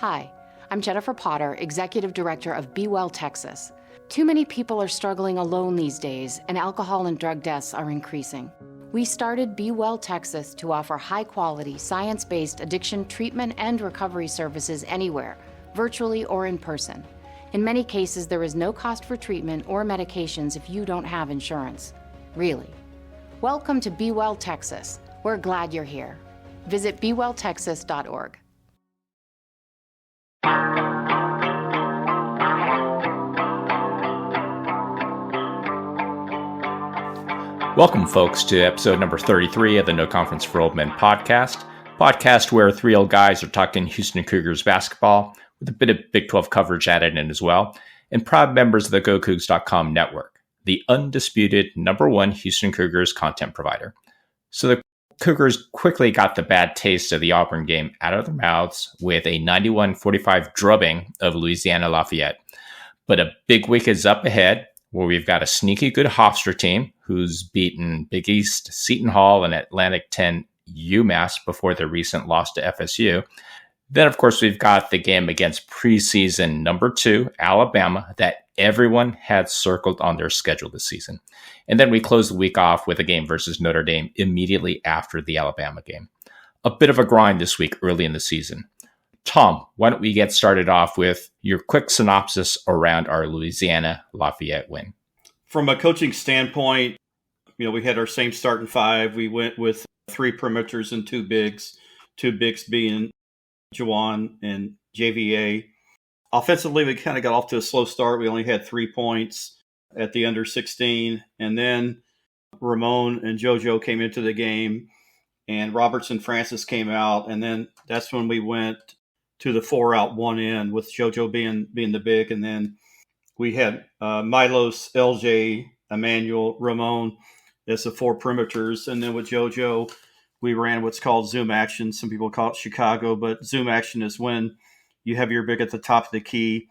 Hi, I'm Jennifer Potter, Executive Director of Be Well Texas. Too many people are struggling alone these days, and alcohol and drug deaths are increasing. We started Be Well Texas to offer high-quality, science-based addiction treatment and recovery services anywhere, virtually or in person. In many cases, there is no cost for treatment or medications if you don't have insurance. Really. Welcome to Be Well Texas. We're glad you're here. Visit bewelltexas.org. Welcome, folks, to episode number 33 of the No Conference for Old Men podcast where three old guys are talking Houston Cougars basketball with a bit of Big 12 coverage added in as well, and proud members of the GoCoogs.com network, the undisputed number one Houston Cougars content provider. So the Cougars quickly got the bad taste of the Auburn game out of their mouths with a 91-45 drubbing of Louisiana Lafayette. But a big week is up ahead, where we've got a sneaky good Hofstra team who's beaten Big East, Seton Hall, and Atlantic 10 UMass before their recent loss to FSU. Then, of course, we've got the game against preseason number 2, Alabama, that everyone had circled on their schedule this season. And then we close the week off with a game versus Notre Dame immediately after the Alabama game. A bit of a grind this week early in the season. Tom, why don't we get started off with your quick synopsis around our Louisiana Lafayette win? From a coaching standpoint, we had our same starting five. We went with 3 perimeters and 2 bigs being Juwan and JVA. Offensively, we kind of got off to a slow start. We only had 3 points at the under 16. And then Ramon and JoJo came into the game, and Robertson Francis came out. And then that's when we went to the 4-out, 1-in with JoJo being the big. And then we had Milos, LJ, Emmanuel, Ramon as the 4 perimeters. And then with JoJo, we ran what's called zoom action. Some people call it Chicago, but zoom action is when you have your big at the top of the key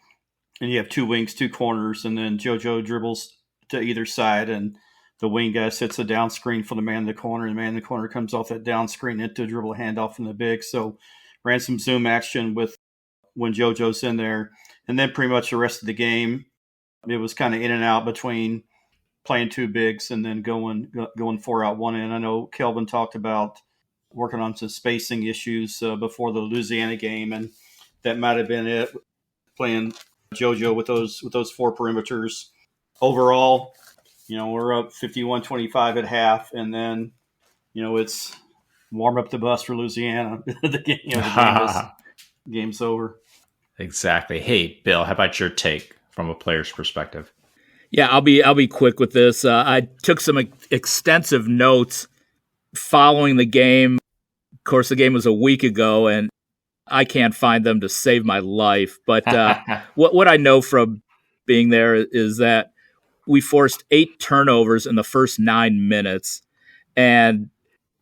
and you have 2 wings, 2 corners, and then JoJo dribbles to either side, and the wing guy sets a down screen for the man in the corner, and the man in the corner comes off that down screen into a dribble handoff from the big. So ran some zoom action with when JoJo's in there. And then pretty much the rest of the game, it was kind of in and out between playing 2 bigs and then going 4-out, 1-in. I know Kelvin talked about working on some spacing issues before the Louisiana game, and that might have been it, playing JoJo with those 4 perimeters. Overall, we're up 51-25 at half, and then, it's warm up the bus for Louisiana. Game's over. Exactly. Hey, Bill, how about your take from a player's perspective? Yeah, I'll be quick with this. I took some extensive notes following the game. Of course, the game was a week ago, and I can't find them to save my life. But what I know from being there is that we forced 8 turnovers in the first 9 minutes, and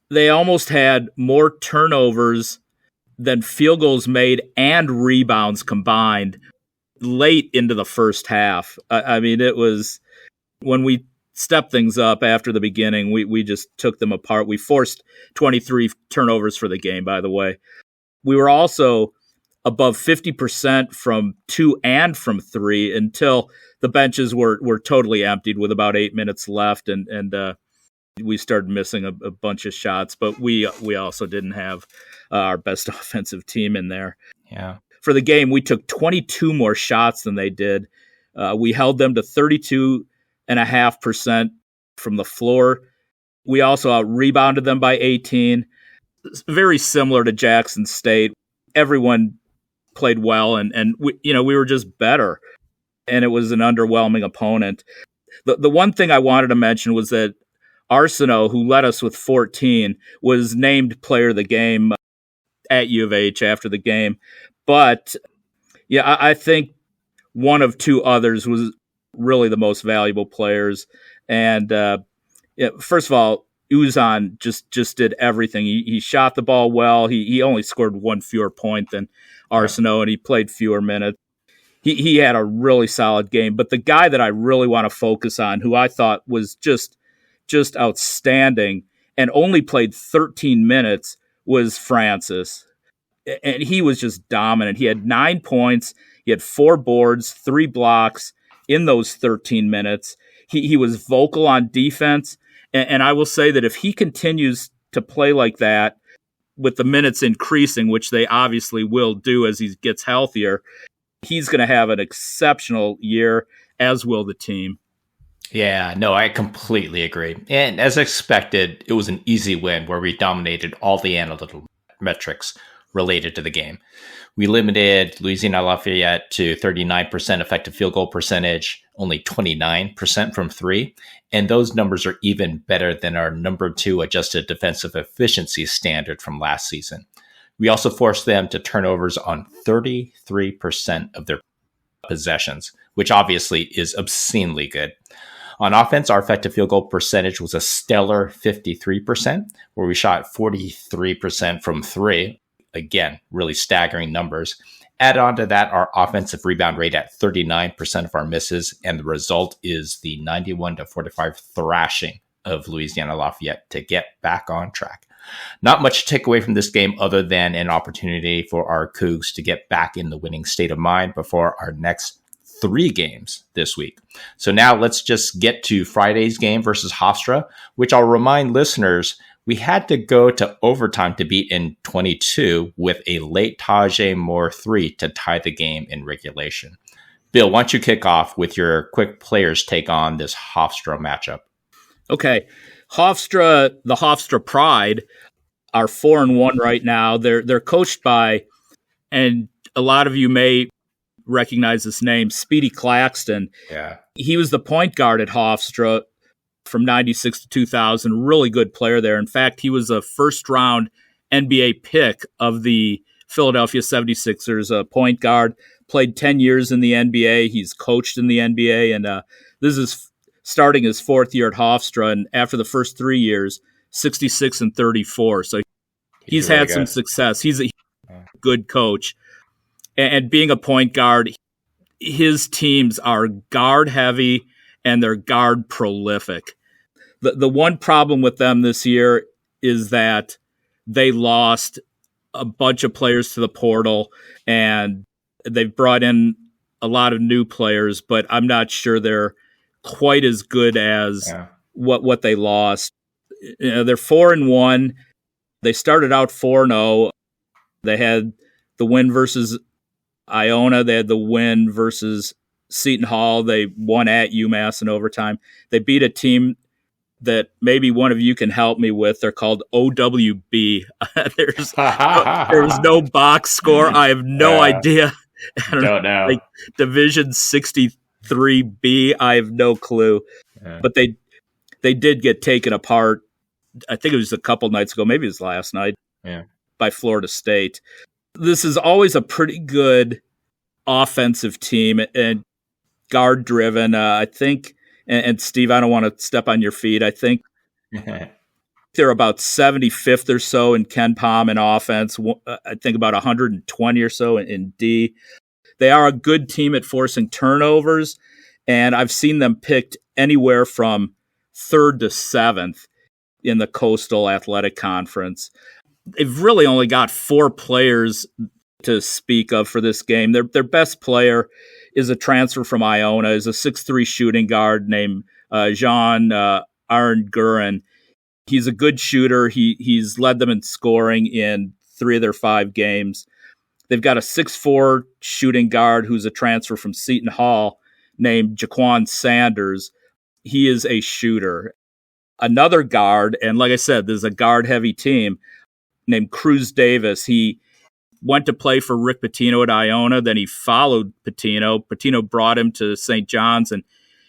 they almost had more turnovers than field goals made and rebounds combined late into the first half. I mean, it was when we stepped things up after the beginning, we just took them apart. We forced 23 turnovers for the game, by the way. We were also above 50% from 2 and from 3 until the benches were totally emptied with about 8 minutes left, and we started missing a bunch of shots. But we also didn't have our best offensive team in there. Yeah. For the game, we took 22 more shots than they did. We held them to 32.5% from the floor. We also out-rebounded them by 18. Very similar to Jackson State. Everyone played well, and we were just better. And it was an underwhelming opponent. The one thing I wanted to mention was that Arsenault, who led us with 14, was named player of the game at U of H after the game. But, yeah, I think one of 2 others was really the most valuable players. And, first of all, Uzan just did everything. He shot the ball well. He only scored 1 fewer point than Arsenault, and he played fewer minutes. He had a really solid game. But the guy that I really want to focus on, who I thought was just outstanding and only played 13 minutes, was Francis. and he was just dominant. He had 9 points. He had 4 boards, 3 blocks in those 13 minutes. He was vocal on defense. And I will say that if he continues to play like that with the minutes increasing, which they obviously will do as he gets healthier, he's going to have an exceptional year, as will the team. Yeah, no, I completely agree. And as expected, it was an easy win where we dominated all the analytical metrics related to the game. We limited Louisiana Lafayette to 39% effective field goal percentage, only 29% from 3. And those numbers are even better than our number 2 adjusted defensive efficiency standard from last season. We also forced them to turnovers on 33% of their possessions, which obviously is obscenely good. On offense, our effective field goal percentage was a stellar 53%, where we shot 43% from 3. Again, really staggering numbers. Add on to that our offensive rebound rate at 39% of our misses, and the result is the 91-45 thrashing of Louisiana Lafayette to get back on track. Not much to take away from this game other than an opportunity for our Cougs to get back in the winning state of mind before our next 3 games this week. So now let's just get to Friday's game versus Hofstra, which I'll remind listeners, we had to go to overtime to beat in 22 with a late Tajay Moore 3 to tie the game in regulation. Bill, why don't you kick off with your quick players' take on this Hofstra matchup? Okay. The Hofstra Pride are 4-1 right now. They're coached by, and a lot of you may recognize this name, Speedy Claxton. Yeah. He was the point guard at Hofstra from 96 to 2000, really good player there. In fact, he was a first-round NBA pick of the Philadelphia 76ers, a point guard, played 10 years in the NBA. He's coached in the NBA, and this is starting his 4th year at Hofstra, and after the first 3 years, 66-34. So he's had some success. He's a good coach. And being a point guard, his teams are guard-heavy, and they're guard prolific. The one problem with them this year is that they lost a bunch of players to the portal, and they've brought in a lot of new players, but I'm not sure they're quite as good as what they lost. You know, they're 4-1. They started out 4-0. They had the win versus Iona. They had the win versus Seton Hall. They won at UMass in overtime. They beat a team that maybe one of you can help me with. They're called OWB. There's no box score. I have no idea. I don't know. Like Division 63B. I have no clue. Yeah. But they did get taken apart. I think it was a couple nights ago. Maybe it was last night. Yeah. By Florida State. This is always a pretty good offensive team and guard driven. I think, and Steve, I don't want to step on your feet. I think they're about 75th or so in KenPom in offense. I think about 120 or so in D. They are a good team at forcing turnovers, and I've seen them picked anywhere from 3rd to 7th in the Coastal Athletic Conference. They've really only got 4 players to speak of for this game. Their best player is a transfer from Iona, is a 6'3" shooting guard named Jean Arenguren. He's a good shooter. He's led them in scoring in 3 of their 5 games. They've got a 6'4" shooting guard who's a transfer from Seton Hall named Jaquan Sanders. He is a shooter. Another guard, and like I said, there's a guard-heavy team named Cruz Davis. He went to play for Rick Pitino at Iona. Then he followed Pitino. Pitino brought him to St. John's,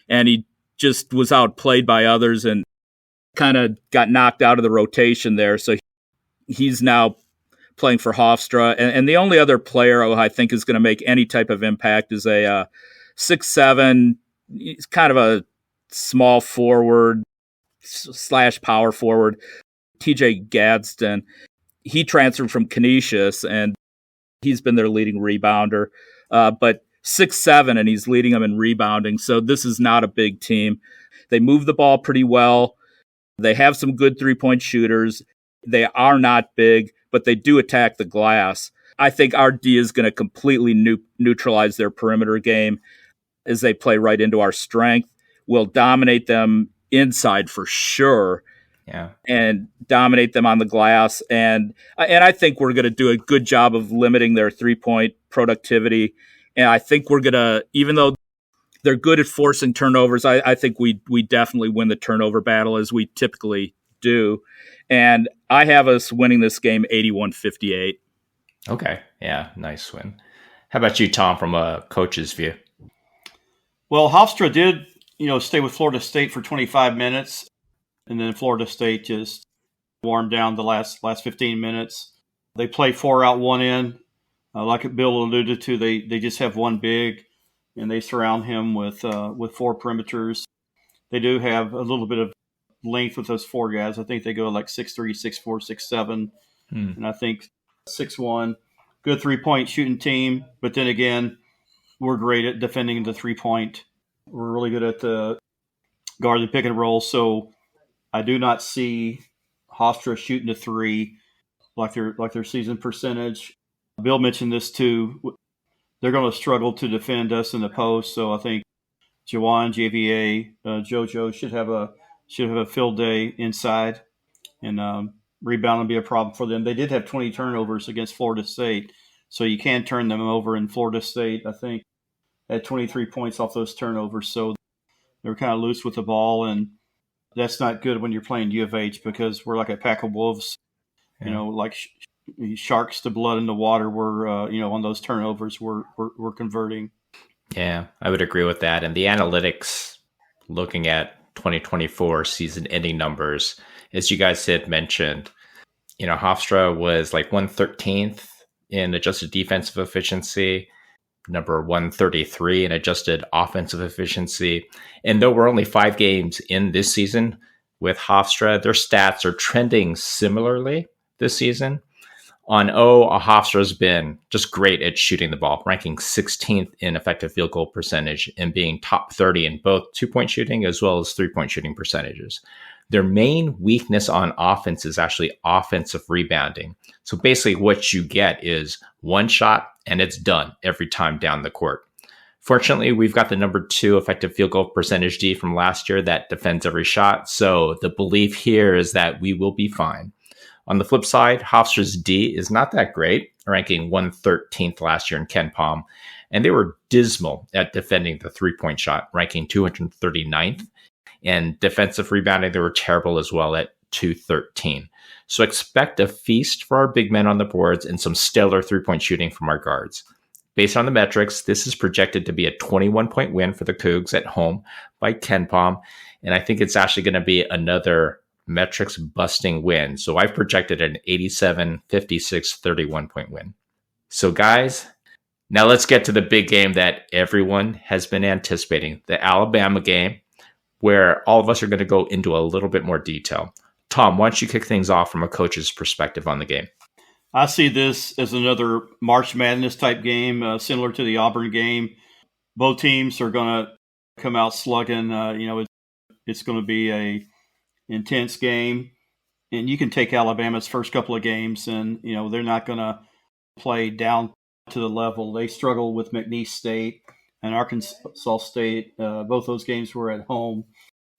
and he just was outplayed by others and kind of got knocked out of the rotation there. So he's now playing for Hofstra. And the only other player who I think is going to make any type of impact is a 6'7". He's kind of a small forward / power forward, TJ Gadsden. He transferred from Canisius, and he's been their leading rebounder. But 6'7", and he's leading them in rebounding. So this is not a big team. They move the ball pretty well. They have some good three-point shooters. They are not big, but they do attack the glass. I think our D is going to completely neutralize their perimeter game as they play right into our strength. We'll dominate them inside for sure. Yeah. And dominate them on the glass. And I think we're going to do a good job of limiting their 3-point productivity. And I think we're going to, even though they're good at forcing turnovers, I think we definitely win the turnover battle as we typically do. And I have us winning this game 81-58. Okay. Yeah. Nice win. How about you, Tom, from a coach's view? Well, Hofstra did, stay with Florida State for 25 minutes. And then Florida State just warmed down the last 15 minutes. They play 4 out, 1 in. Like Bill alluded to, they just have one big, and they surround him with 4 perimeters. They do have a little bit of length with those 4 guys. I think they go like 6'3", 6'4", 6'7", and I think 6'1". Good 3-point shooting team, but then again, we're great at defending the 3-point. We're really good at the guard and pick and roll, so I do not see Hofstra shooting a 3 like their season percentage. Bill mentioned this too. They're going to struggle to defend us in the post, so I think Jawan, JVA, JoJo should have a field day inside, and rebound will be a problem for them. They did have 20 turnovers against Florida State, so you can turn them over. In Florida State, I think, had 23 points off those turnovers, so they were kind of loose with the ball, and that's not good when you're playing U of H because we're like a pack of wolves, like sharks to blood in the water. We're, on those turnovers, we're converting. Yeah, I would agree with that. And the analytics, looking at 2024 season-ending numbers, as you guys had mentioned, Hofstra was like 113th in adjusted defensive efficiency, number 133 in adjusted offensive efficiency. And though we're only 5 games in this season with Hofstra, their stats are trending similarly this season. On Hofstra has been just great at shooting the ball, ranking 16th in effective field goal percentage and being top 30 in both 2-point shooting as well as 3-point shooting percentages. Their main weakness on offense is actually offensive rebounding. So basically what you get is one shot and it's done every time down the court. Fortunately, we've got the number 2 effective field goal percentage D from last year that defends every shot. So the belief here is that we will be fine. On the flip side, Hofstra's D is not that great, ranking 113th last year in KenPom, and they were dismal at defending the 3-point shot, ranking 239th. And defensive rebounding, they were terrible as well at 213. So expect a feast for our big men on the boards and some stellar 3-point shooting from our guards. Based on the metrics, this is projected to be a 21-point win for the Cougs at home by KenPom, and I think it's actually going to be another metrics busting win. So I've projected an 87-56 31-point win. So guys, now let's get to the big game that everyone has been anticipating, the Alabama game, where all of us are going to go into a little bit more detail. Tom, why don't you kick things off from a coach's perspective on the game? I see this as another March Madness type game, similar to the Auburn game. Both teams are going to come out slugging. It's going to be a intense game, and you can take Alabama's first couple of games, and they're not going to play down to the level. They struggled with McNeese State and Arkansas State. Both those games were at home.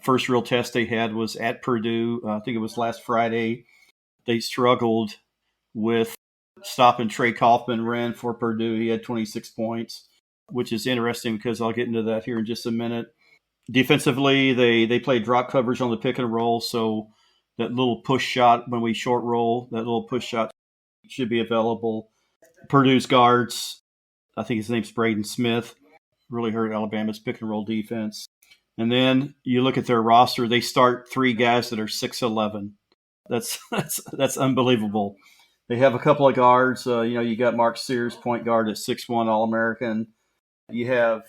First real test they had was at Purdue. I think it was last Friday. They struggled with stopping Trey Kaufman, ran for Purdue. He had 26 points, which is interesting because I'll get into that here in just a minute. Defensively, they play drop coverage on the pick and roll, so that little push shot when we short roll, that little push shot should be available. Purdue's guards, I think his name's Braden Smith, really hurt Alabama's pick and roll defense. And then you look at their roster, they start 3 guys that are 6'11". That's unbelievable. They have a couple of guards. You got Mark Sears, point guard at 6'1", All-American. You have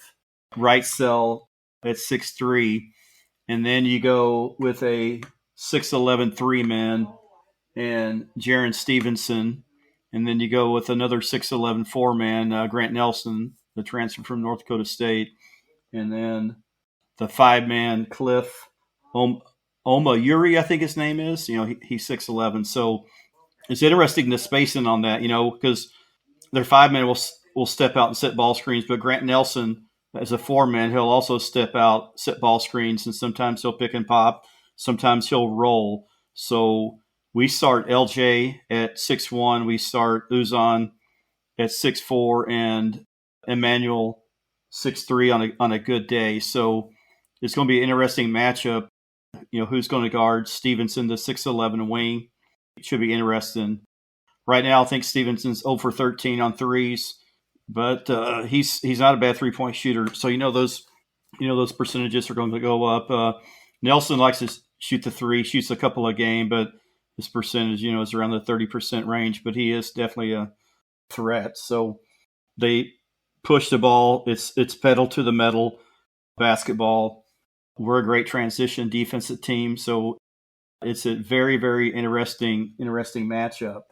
Wrightsell at 6'3", and then you go with a 6'11" 3-man and Jaron Stevenson, and then you go with another 6'11" 4-man, Grant Nelson, the transfer from North Dakota State, and then the 5-man Cliff Oma Yuri, I think his name is. He's 6'11". So it's interesting the spacing on that, because their 5-man will step out and set ball screens, but Grant Nelson, as a 4-man, he'll also step out, set ball screens, and sometimes he'll pick and pop. Sometimes he'll roll. So we start LJ at 6'1". We start Uzan at 6'4", and Emmanuel 6'3" on a good day. So it's going to be an interesting matchup. Who's going to guard Stevenson, the 6'11" wing? It should be interesting. Right now, I think Stevenson's 0 for 13 on threes, but he's not a bad 3-point shooter. So those percentages are going to go up. Nelson likes to shoot the three, shoots a couple a game, but his percentage, is around the 30% range. But he is definitely a threat. So they push the ball. It's pedal to the metal basketball. We're a great transition defensive team, so it's a very, very interesting matchup.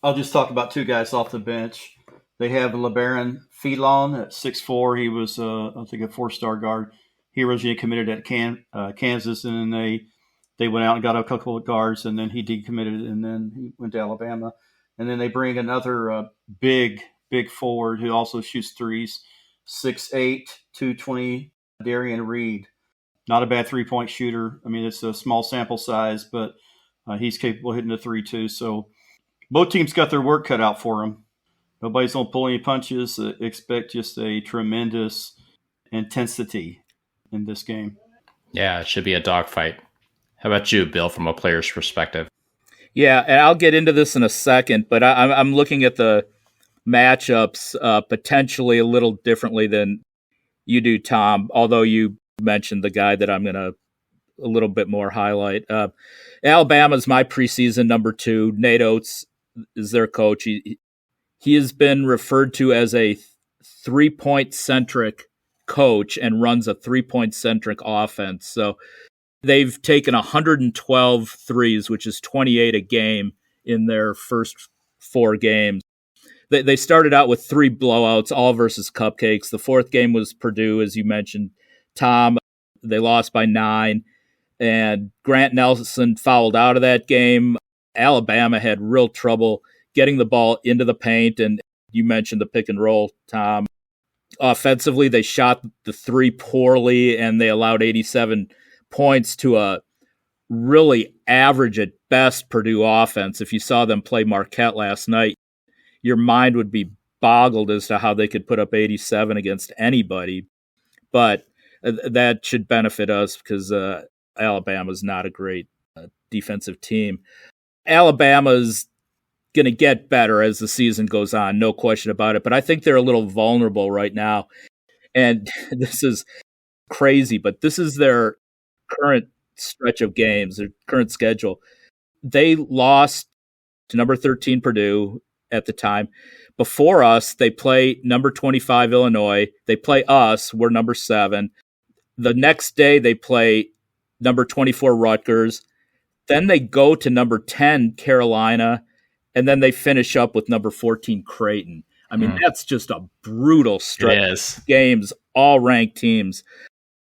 I'll just talk about two guys off the bench. They have LeBaron Filon at 6'4". He was, I think, a 4-star guard. He originally committed at Kansas, and then they went out and got a couple of guards, and then he decommitted, and then he went to Alabama. And then they bring another big forward who also shoots threes, 6'8", 220, Darian Reed. Not a bad 3-point shooter. I mean, it's a small sample size, but he's capable of hitting the three too. So both teams got their work cut out for them. Nobody's going to pull any punches. Expect just a tremendous intensity in this game. Yeah, it should be a dogfight. How about you, Bill, from a player's perspective? Yeah, and I'll get into this in a second, but I'm looking at the matchups potentially a little differently than you do, Tom, although you mentioned the guy that I'm going to a little bit more highlight. Alabama's my preseason number 2. Nate Oates is their coach. He has been referred to as a 3-point centric coach and runs a 3-point centric offense. So they've taken 112 threes, which is 28 a game in their first 4 games. They started out with 3 blowouts, all versus Cupcakes. The 4th game was Purdue, as you mentioned, Tom. They lost by 9, and Grant Nelson fouled out of that game. Alabama had real trouble getting the ball into the paint, and you mentioned the pick and roll, Tom. Offensively, they shot the 3 poorly, and they allowed 87 points to a really average at best Purdue offense. If you saw them play Marquette last night, your mind would be boggled as to how they could put up 87 against anybody. But that should benefit us because Alabama's not a great defensive team. Alabama's going to get better as the season goes on, no question about it. But I think they're a little vulnerable right now. And this is crazy, but this is their current stretch of games, their current schedule. They lost to number 13 Purdue at the time. Before us, they play number 25 Illinois. They play us. We're number 7. The next day, they play number 24 Rutgers. Then they go to number 10 Carolina, and then they finish up with number 14 Creighton. I mean, that's just a brutal stretch of games, all ranked teams.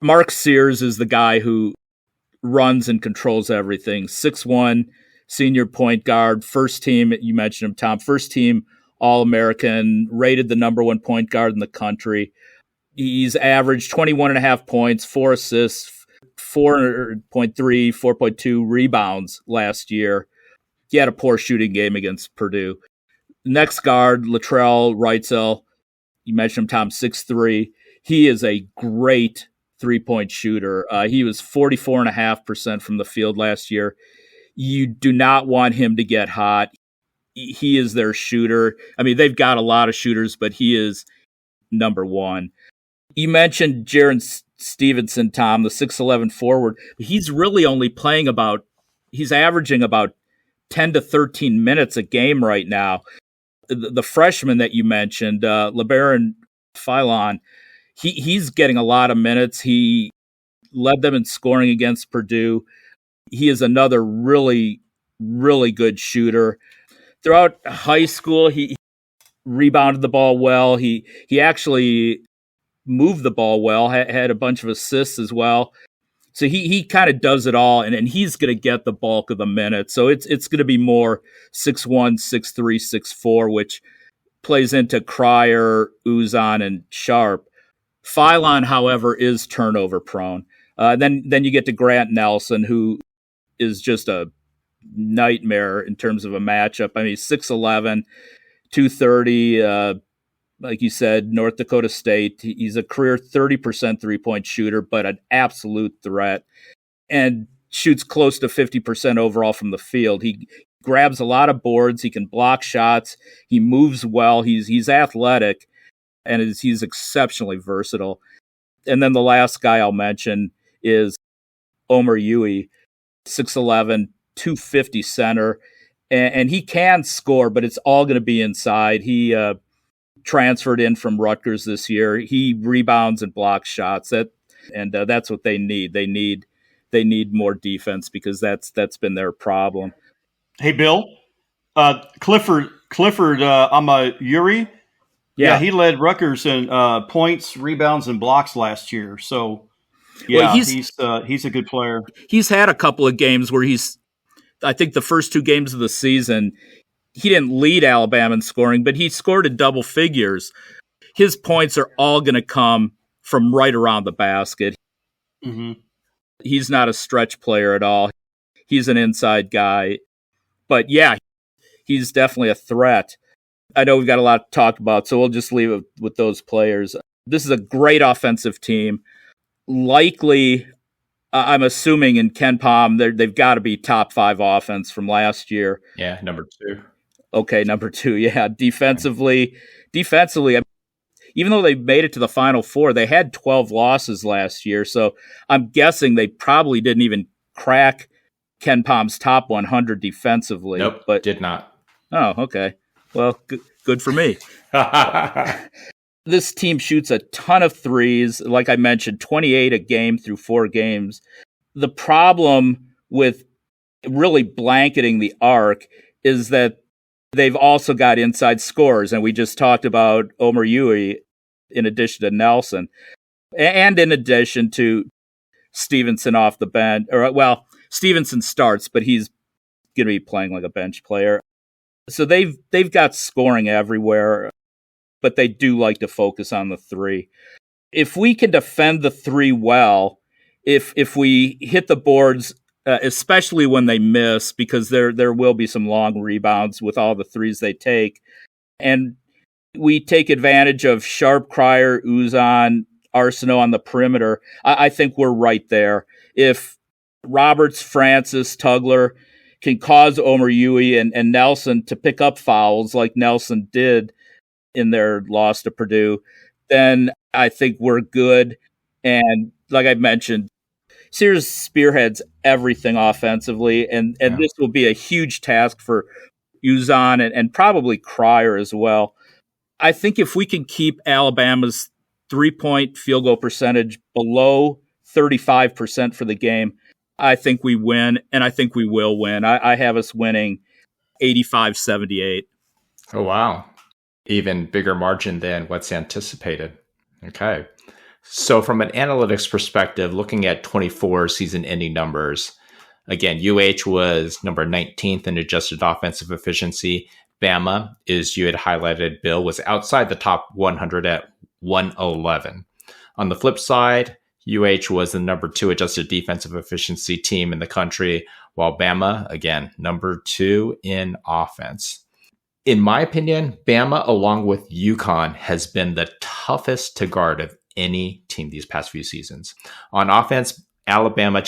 Mark Sears is the guy who runs and controls everything. 6'1", senior point guard, first team, you mentioned him, Tom, first team All-American, rated the number 1 point guard in the country. He's averaged 21.5 points, 4 assists, 4.3, 4.2 rebounds last year. He had a poor shooting game against Purdue. Next guard, Latrell Wrightsell. You mentioned him, Tom, 6'3". He is a great 3-point shooter. He was 44.5% from the field last year. You do not want him to get hot. He is their shooter. I mean, they've got a lot of shooters, but he is number 1. You mentioned Jaron Stevenson, Tom, the 6'11 forward. He's really only playing he's averaging about 10 to 13 minutes a game right now. The freshman that you mentioned, LeBaron Filon, he's getting a lot of minutes. He led them in scoring against Purdue. He is another really, really good shooter. Throughout high school, he rebounded the ball well. He actually moved the ball well, had a bunch of assists as well. So he kind of does it all, and he's going to get the bulk of the minutes. So it's going to be more 6'1", 6'3", 6'4", which plays into Cryer, Uzan, and Sharp. Phylon, however, is turnover prone. Then you get to Grant Nelson, who is just a nightmare in terms of a matchup. I mean, 6'11", 230, like you said, North Dakota State. He's a career 30% three-point shooter, but an absolute threat, and shoots close to 50% overall from the field. He grabs a lot of boards. He can block shots. He moves well. He's athletic, and he's exceptionally versatile. And then the last guy I'll mention is Omer Yui, 6'11", 250 center, and he can score, but it's all going to be inside. He transferred in from Rutgers this year. He rebounds and blocks shots. That's what they need. They need more defense because that's been their problem. Hey, Bill, Clifford Yuri. Yeah, he led Rutgers in points, rebounds, and blocks last year. So, yeah, well, he's a good player. He's had a couple of games where I think the first 2 games of the season, he didn't lead Alabama in scoring, but he scored in double figures. His points are all going to come from right around the basket. Mm-hmm. He's not a stretch player at all. He's an inside guy. But, yeah, he's definitely a threat. I know we've got a lot to talk about, so we'll just leave it with those players. This is a great offensive team. Likely, I'm assuming in Ken Pom, they've got to be top 5 offense from last year. Yeah, number 2. Okay, number 2, yeah. Defensively, even though they made it to the Final Four, they had 12 losses last year, so I'm guessing they probably didn't even crack Ken Pom's top 100 defensively. Nope, but did not. Oh, okay. Well, good for me. This team shoots a ton of threes. Like I mentioned, 28 a game through 4 games. The problem with really blanketing the arc is that they've also got inside scorers, and we just talked about Omer Yui in addition to Nelson, and in addition to Stevenson off the bench. Stevenson starts, but he's going to be playing like a bench player. So they've got scoring everywhere, but they do like to focus on the 3. If we can defend the 3 well, if we hit the boards, especially when they miss, because there will be some long rebounds with all the threes they take, and we take advantage of Sharp, Cryer, Uzan, Arsenault on the perimeter, I think we're right there. If Roberts, Francis, Tugler can cause Omer Yui and Nelson to pick up fouls like Nelson did in their loss to Purdue, then I think we're good. And like I mentioned, Sears spearheads everything offensively, and this will be a huge task for Uzan and probably Cryer as well. I think if we can keep Alabama's 3-point field goal percentage below 35% for the game, I think we win, and I think we will win. I have us winning 85-78. Oh, wow. Even bigger margin than what's anticipated. Okay. So from an analytics perspective, looking at 24 season-ending numbers, again, UH was number 19th in adjusted offensive efficiency. Bama, as you had highlighted, Bill, was outside the top 100 at 111. On the flip side, UH was the number 2 adjusted defensive efficiency team in the country, while Bama, again, number 2 in offense. In my opinion, Bama, along with UConn, has been the toughest to guard of any team these past few seasons. On offense, Alabama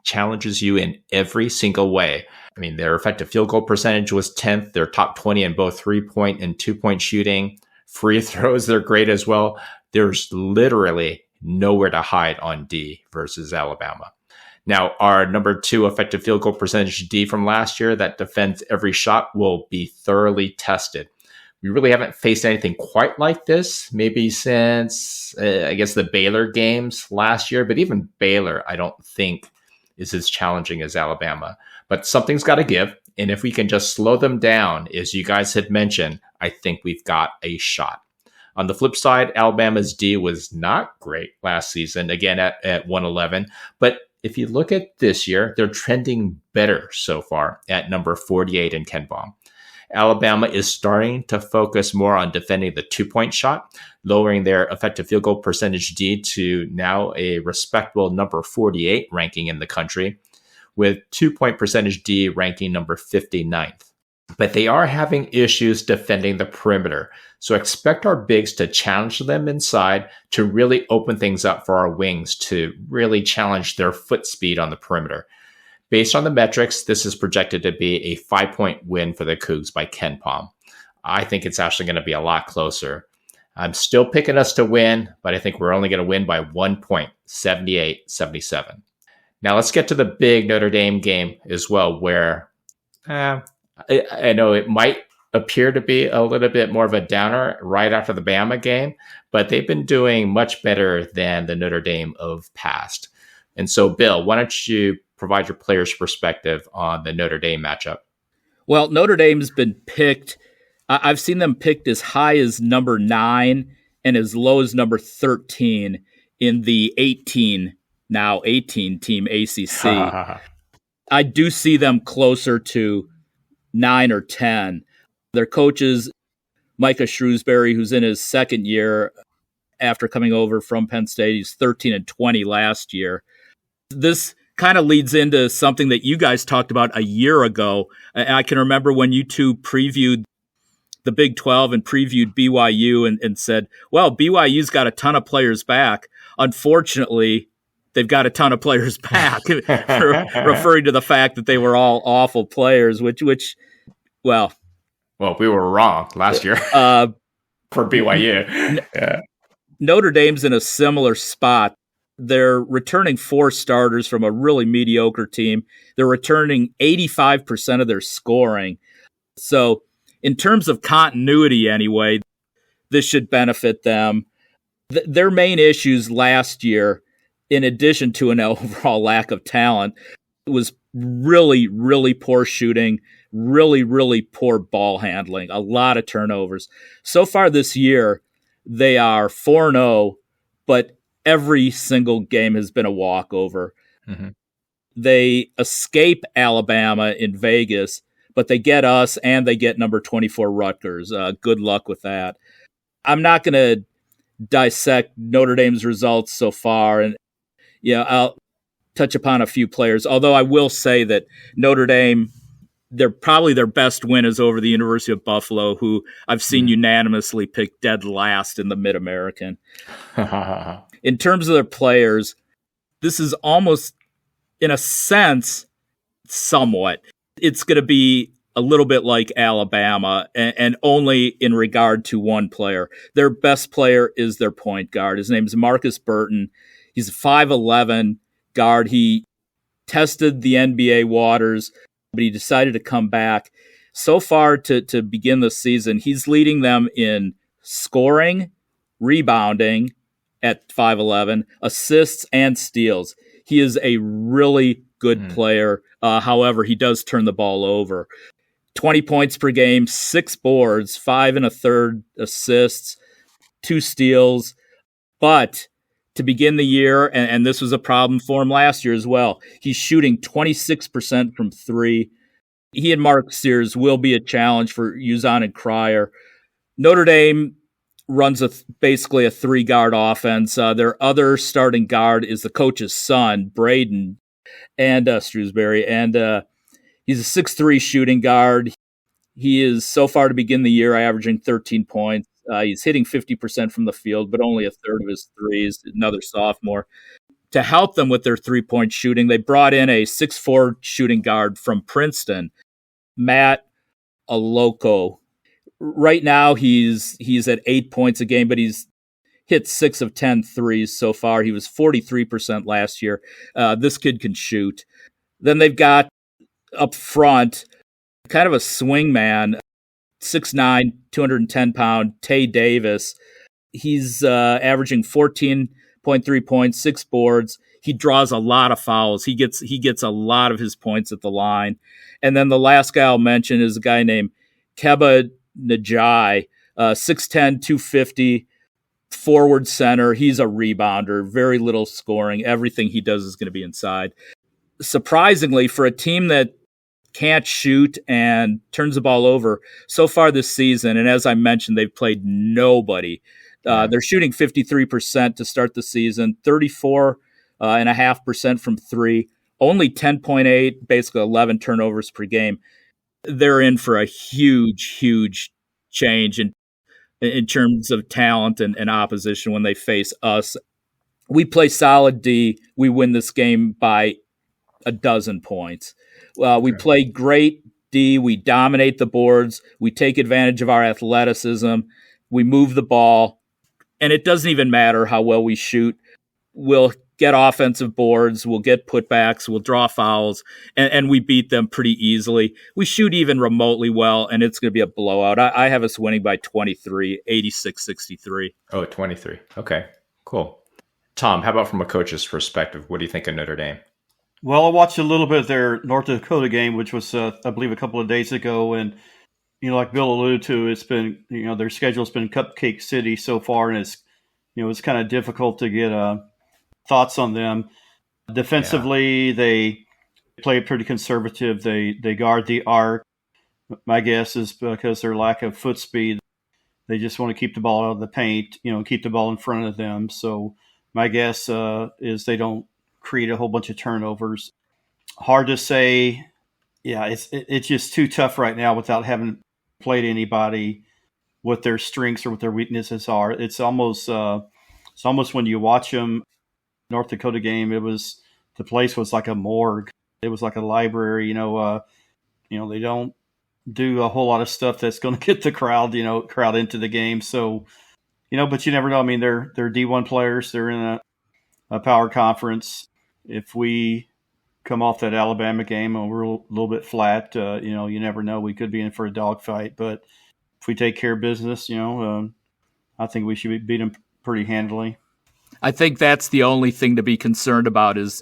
challenges you in every single way. I mean, their effective field goal percentage was 10th. They're top 20 in both 3-point and 2-point shooting. Free throws, they're great as well. There's literally nowhere to hide on D versus Alabama. Now, our number 2 effective field goal percentage D from last year that defends every shot will be thoroughly tested. We really haven't faced anything quite like this, maybe since, I guess, the Baylor games last year. But even Baylor, I don't think, is as challenging as Alabama. But something's got to give. And if we can just slow them down, as you guys had mentioned, I think we've got a shot. On the flip side, Alabama's D was not great last season, again at 111. But if you look at this year, they're trending better so far at number 48 in KenPom. Alabama is starting to focus more on defending the 2-point shot, lowering their effective field goal percentage D to now a respectable number 48 ranking in the country, with 2-point percentage D ranking number 59th. But they are having issues defending the perimeter. So expect our bigs to challenge them inside to really open things up for our wings to really challenge their foot speed on the perimeter. Based on the metrics, this is projected to be a 5-point win for the Cougs by Ken Pom. I think it's actually going to be a lot closer. I'm still picking us to win, but I think we're only going to win by 1 point, 78-77. Now let's get to the big Notre Dame game as well, where I know it might appear to be a little bit more of a downer right after the Bama game, but they've been doing much better than the Notre Dame of past. And so, Bill, why don't you provide your players' perspective on the Notre Dame matchup? Well, Notre Dame's been picked. I've seen them picked as high as number 9 and as low as number 13 in the 18 team ACC. I do see them closer to 9 or 10. Their coaches, Micah Shrewsbury, who's in his second year after coming over from Penn State, he's 13-20 last year. This kind of leads into something that you guys talked about a year ago. I can remember when you two previewed the Big 12 and previewed BYU and said, well, BYU's got a ton of players back. Unfortunately, they've got a ton of players back, referring to the fact that they were all awful players, which well, we were wrong last year for BYU. Yeah. Notre Dame's in a similar spot. They're returning 4 starters from a really mediocre team. They're returning 85% of their scoring. So in terms of continuity anyway, this should benefit them. Their main issues last year, in addition to an overall lack of talent, was really, really poor shooting, really, really poor ball handling, a lot of turnovers. So far this year, they are 4-0, but every single game has been a walkover. Mm-hmm. They escape Alabama in Vegas, but they get us and they get number 24 Rutgers. Good luck with that. I'm not going to dissect Notre Dame's results so far, and I'll touch upon a few players, although I will say that Notre Dame, probably their best win is over the University of Buffalo, who I've seen unanimously picked dead last in the Mid-American. In terms of their players, this is almost, in a sense, somewhat. It's going to be a little bit like Alabama, and only in regard to one player. Their best player is their point guard. His name is Marcus Burton. He's a 5'11" guard. He tested the NBA waters, but he decided to come back. So far, to begin the season, he's leading them in scoring, rebounding at 5'11", assists, and steals. He is a really good player. However, he does turn the ball over. 20 points per game, 6 boards, 5 1/3 assists, 2 steals. But to begin the year, and this was a problem for him last year as well, he's shooting 26% from 3. He and Mark Sears will be a challenge for Uzan and Cryer. Notre Dame runs basically a 3-guard offense. Their other starting guard is the coach's son, Braden, and Shrewsbury, and he's a 6'3" shooting guard. He is, so far to begin the year, averaging 13 points. He's hitting 50% from the field, but only 1/3 of his threes, another sophomore. To help them with their 3-point shooting, they brought in a 6'4" shooting guard from Princeton, Matt Aloko. Right now, he's at 8 points a game, but he's hit 6 of 10 threes so far. He was 43% last year. This kid can shoot. Then they've got up front kind of a swing man, 6'9", 210-pound Tay Davis. He's averaging 14.3 points, 6 boards. He draws a lot of fouls. He gets a lot of his points at the line. And then the last guy I'll mention is a guy named Keba Najai, 6'10", 250, forward center. He's a rebounder, very little scoring. Everything he does is going to be inside. Surprisingly, for a team that can't shoot and turns the ball over so far this season. And as I mentioned, they've played nobody. They're shooting 53% to start the season, 34.5% from three, only 10.8, basically 11 turnovers per game. They're in for a huge, huge change in terms of talent and opposition when they face us. We play solid D. We win this game by a dozen points. We play great D. We dominate the boards. We take advantage of our athleticism. We move the ball. And it doesn't even matter how well we shoot. We'll get offensive boards. We'll get putbacks. We'll draw fouls. And we beat them pretty easily. We shoot even remotely well, and it's going to be a blowout. I have us winning by 23, 86-63. Oh, 23. Okay, cool. Tom, how about from a coach's perspective? What do you think of Notre Dame? Well, I watched a little bit of their North Dakota game, which was, I believe, a couple of days ago. And, like Bill alluded to, it's been, their schedule's been Cupcake City so far. And it's kind of difficult to get thoughts on them. Defensively, they play pretty conservative. They guard the arc. My guess is because their lack of foot speed, they just want to keep the ball out of the paint, keep the ball in front of them. So my guess is they don't create a whole bunch of turnovers. Hard to say. Yeah, it's just too tough right now without having played anybody, what their strengths or what their weaknesses are. It's almost when you watch them. North Dakota game, the place was like a morgue. It was like a library. They don't do a whole lot of stuff that's going to get the crowd into the game. So, but you never know. I mean, they're D1 players. They're in a power conference. If we come off that Alabama game and we're a little bit flat, you never know. We could be in for a dogfight. But if we take care of business, I think we should beat them pretty handily. I think that's the only thing to be concerned about is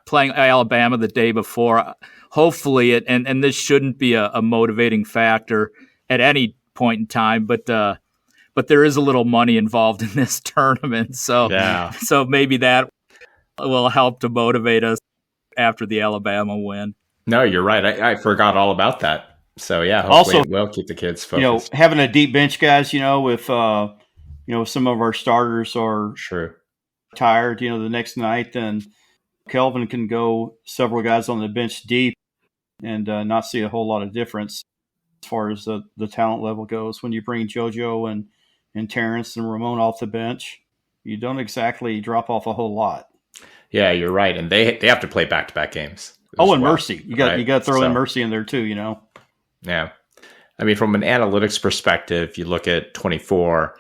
playing Alabama the day before. Hopefully, and this shouldn't be a motivating factor at any point in time, but there is a little money involved in this tournament, so maybe that will help to motivate us after the Alabama win. No, you're right. I forgot all about that. So hopefully it will keep the kids focused. Having a deep bench, guys. If some of our starters are tired, the next night, then Kelvin can go several guys on the bench deep and not see a whole lot of difference as far as the talent level goes. When you bring JoJo and Terrence and Ramon off the bench, you don't exactly drop off a whole lot. Yeah, you're right. And they have to play back-to-back games. And Mercy. You got to throw in Mercy in there too, Yeah. I mean, from an analytics perspective, you look at 24,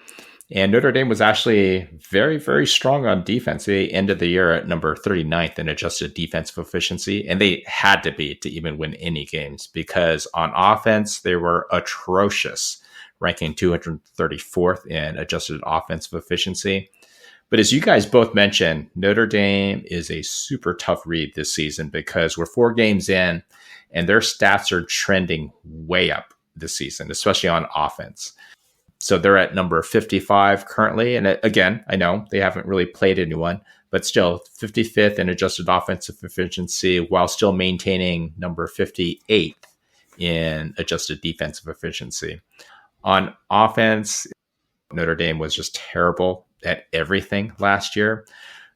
and Notre Dame was actually very, very strong on defense. They ended the year at number 39th in adjusted defensive efficiency, and they had to be to even win any games because on offense, they were atrocious, ranking 234th in adjusted offensive efficiency. But as you guys both mentioned, Notre Dame is a super tough read this season because we're 4 games in, and their stats are trending way up this season, especially on offense. So they're at number 55 currently. And again, I know they haven't really played anyone, but still 55th in adjusted offensive efficiency while still maintaining number 58 in adjusted defensive efficiency. On offense, Notre Dame was just terrible at everything last year.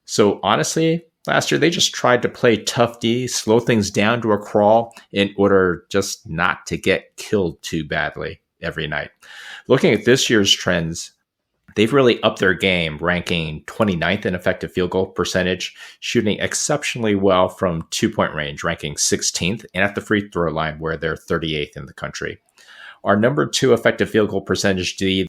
So honestly, last year they just tried to play tough D, slow things down to a crawl in order just not to get killed too badly every night. Looking at this year's trends, they've really upped their game, ranking 29th in effective field goal percentage, shooting exceptionally well from 2-point range, ranking 16th, and at the free throw line where they're 38th in the country. Our number 2 effective field goal percentage D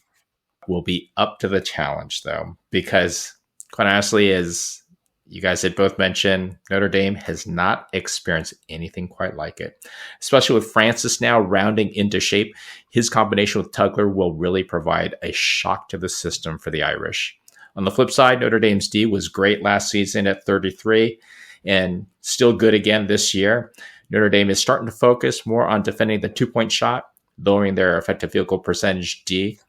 will be up to the challenge, though, because quite honestly, as you guys had both mentioned, Notre Dame has not experienced anything quite like it. Especially with Francis now rounding into shape, his combination with Tugler will really provide a shock to the system for the Irish. On the flip side, Notre Dame's D was great last season at 33 and still good again this year. Notre Dame is starting to focus more on defending the 2-point shot, lowering their effective field goal percentage D.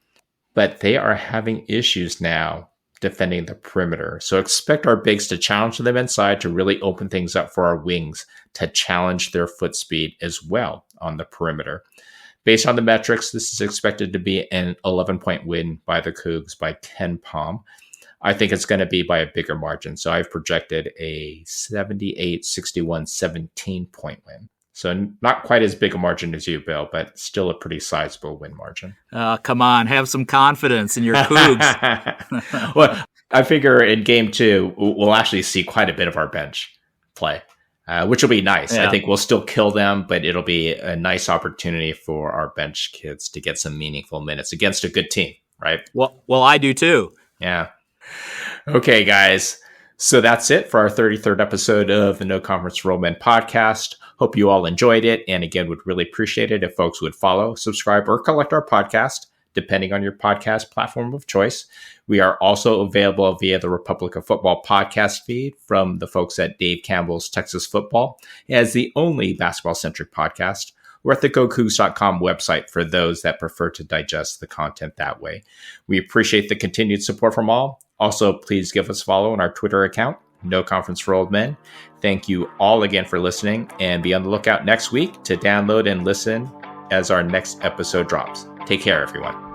But they are having issues now defending the perimeter. So expect our bigs to challenge them inside to really open things up for our wings to challenge their foot speed as well on the perimeter. Based on the metrics, this is expected to be an 11-point win by the Cougs by 10 palm. I think it's going to be by a bigger margin. So I've projected a 78-61, 17-point win. So not quite as big a margin as you, Bill, but still a pretty sizable win margin. Come on, have some confidence in your Cougs. Well, I figure in game 2, we'll actually see quite a bit of our bench play. Which will be nice. Yeah. I think we'll still kill them, but it'll be a nice opportunity for our bench kids to get some meaningful minutes against a good team, right? Well, I do too. Yeah. Okay, guys. So that's it for our 33rd episode of the No Conference for Old Men podcast. Hope you all enjoyed it. And again, would really appreciate it if folks would follow, subscribe, or collect our podcast, depending on your podcast platform of choice. We are also available via the Republic of Football podcast feed from the folks at Dave Campbell's Texas Football as the only basketball-centric podcast. We're at the GoCoogs.com website for those that prefer to digest the content that way. We appreciate the continued support from all. Also, please give us a follow on our Twitter account, No Conference for Old Men. Thank you all again for listening, and be on the lookout next week to download and listen as our next episode drops. Take care, everyone.